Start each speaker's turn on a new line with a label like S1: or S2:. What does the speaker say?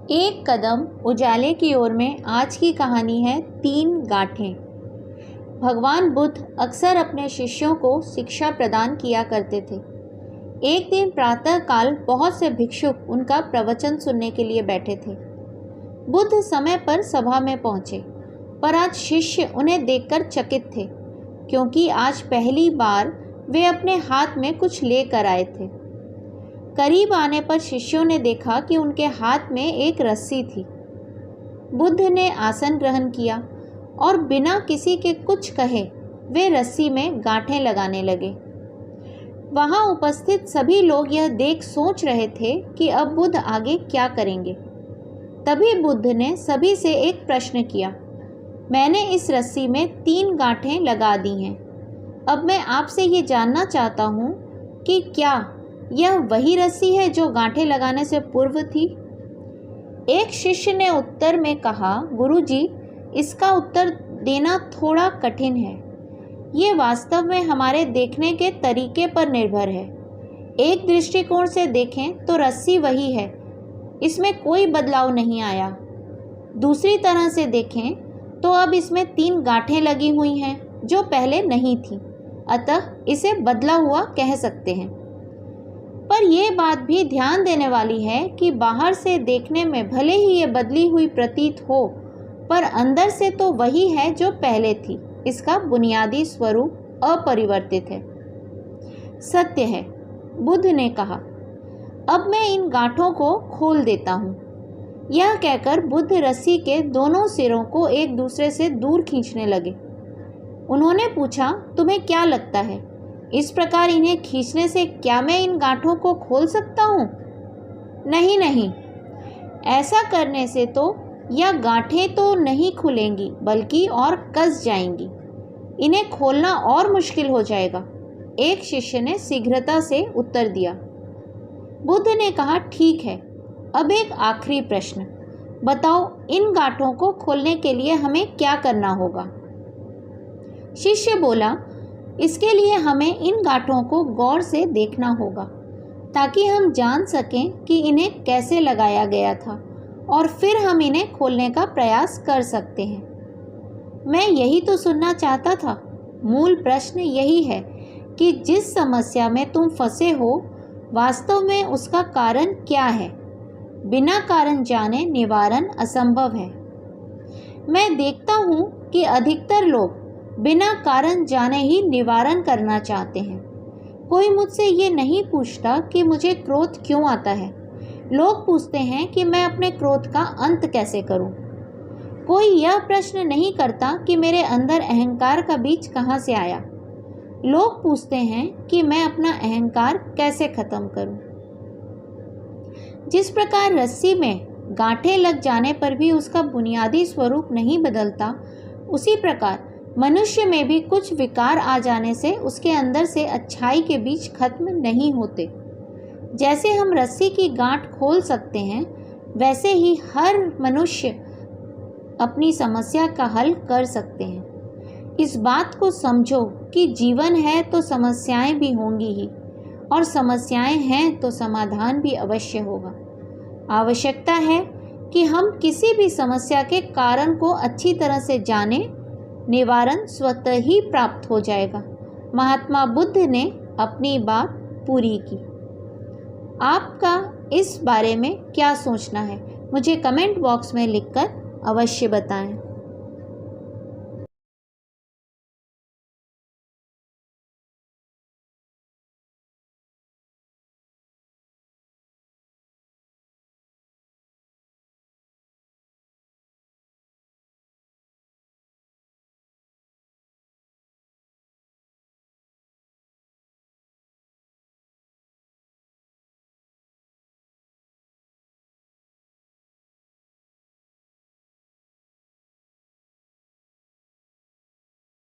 S1: एक कदम उजाले की ओर में आज की कहानी है 3 गांठें। भगवान बुद्ध अक्सर अपने शिष्यों को शिक्षा प्रदान किया करते थे। एक दिन प्रातःकाल बहुत से भिक्षुक उनका प्रवचन सुनने के लिए बैठे थे। बुद्ध समय पर सभा में पहुंचे, पर आज शिष्य उन्हें देखकर चकित थे, क्योंकि आज पहली बार वे अपने हाथ में कुछ लेकर आए थे। करीब आने पर शिष्यों ने देखा कि उनके हाथ में एक रस्सी थी। बुद्ध ने आसन ग्रहण किया और बिना किसी के कुछ कहे वे रस्सी में गांठें लगाने लगे। वहां उपस्थित सभी लोग यह देख सोच रहे थे कि अब बुद्ध आगे क्या करेंगे। तभी बुद्ध ने सभी से एक प्रश्न किया, मैंने इस रस्सी में 3 गांठें लगा दी हैं। अब मैं आपसे ये जानना चाहता हूँ कि क्या यह वही रस्सी है जो गांठें लगाने से पूर्व थी? एक शिष्य ने उत्तर में कहा, गुरुजी, इसका उत्तर देना थोड़ा कठिन है। ये वास्तव में हमारे देखने के तरीके पर निर्भर है। एक दृष्टिकोण से देखें तो रस्सी वही है, इसमें कोई बदलाव नहीं आया। दूसरी तरह से देखें तो अब इसमें 3 गांठें लगी हुई हैं जो पहले नहीं थी, अतः इसे बदला हुआ कह सकते हैं। पर यह बात भी ध्यान देने वाली है कि बाहर से देखने में भले ही ये बदली हुई प्रतीत हो, पर अंदर से तो वही है जो पहले थी। इसका बुनियादी स्वरूप अपरिवर्तित है। सत्य है, बुद्ध ने कहा। अब मैं इन गांठों को खोल देता हूँ। यह कहकर बुद्ध रस्सी के दोनों सिरों को एक दूसरे से दूर खींचने लगे। उन्होंने पूछा, तुम्हें क्या लगता है, इस प्रकार इन्हें खींचने से क्या मैं इन गांठों को खोल सकता हूँ? नहीं नहीं, ऐसा करने से तो यह गांठें तो नहीं खुलेंगी बल्कि और कस जाएंगी। इन्हें खोलना और मुश्किल हो जाएगा, एक शिष्य ने शीघ्रता से उत्तर दिया। बुद्ध ने कहा, ठीक है, अब एक आखिरी प्रश्न, बताओ इन गांठों को खोलने के लिए हमें क्या करना होगा? शिष्य बोला, इसके लिए हमें इन गांठों को गौर से देखना होगा ताकि हम जान सकें कि इन्हें कैसे लगाया गया था और फिर हम इन्हें खोलने का प्रयास कर सकते हैं। मैं यही तो सुनना चाहता था। मूल प्रश्न यही है कि जिस समस्या में तुम फंसे हो, वास्तव में उसका कारण क्या है? बिना कारण जाने निवारण असंभव है। मैं देखता हूँ कि अधिकतर लोग बिना कारण जाने ही निवारण करना चाहते हैं। कोई मुझसे ये नहीं पूछता कि मुझे क्रोध क्यों आता है। लोग पूछते हैं कि मैं अपने क्रोध का अंत कैसे करूं। कोई यह प्रश्न नहीं करता कि मेरे अंदर अहंकार का बीज कहाँ से आया। लोग पूछते हैं कि मैं अपना अहंकार कैसे खत्म करूं। जिस प्रकार रस्सी में गांठें लग जाने पर भी उसका बुनियादी स्वरूप नहीं बदलता, उसी प्रकार मनुष्य में भी कुछ विकार आ जाने से उसके अंदर से अच्छाई के बीज खत्म नहीं होते। जैसे हम रस्सी की गांठ खोल सकते हैं, वैसे ही हर मनुष्य अपनी समस्या का हल कर सकते हैं। इस बात को समझो कि जीवन है तो समस्याएं भी होंगी ही, और समस्याएं हैं तो समाधान भी अवश्य होगा। आवश्यकता है कि हम किसी भी समस्या के कारण को अच्छी तरह से जानें, निवारण स्वतः ही प्राप्त हो जाएगा। महात्मा बुद्ध ने अपनी बात पूरी की। आपका इस बारे में क्या सोचना है, मुझे कमेंट बॉक्स में लिखकर अवश्य बताएं।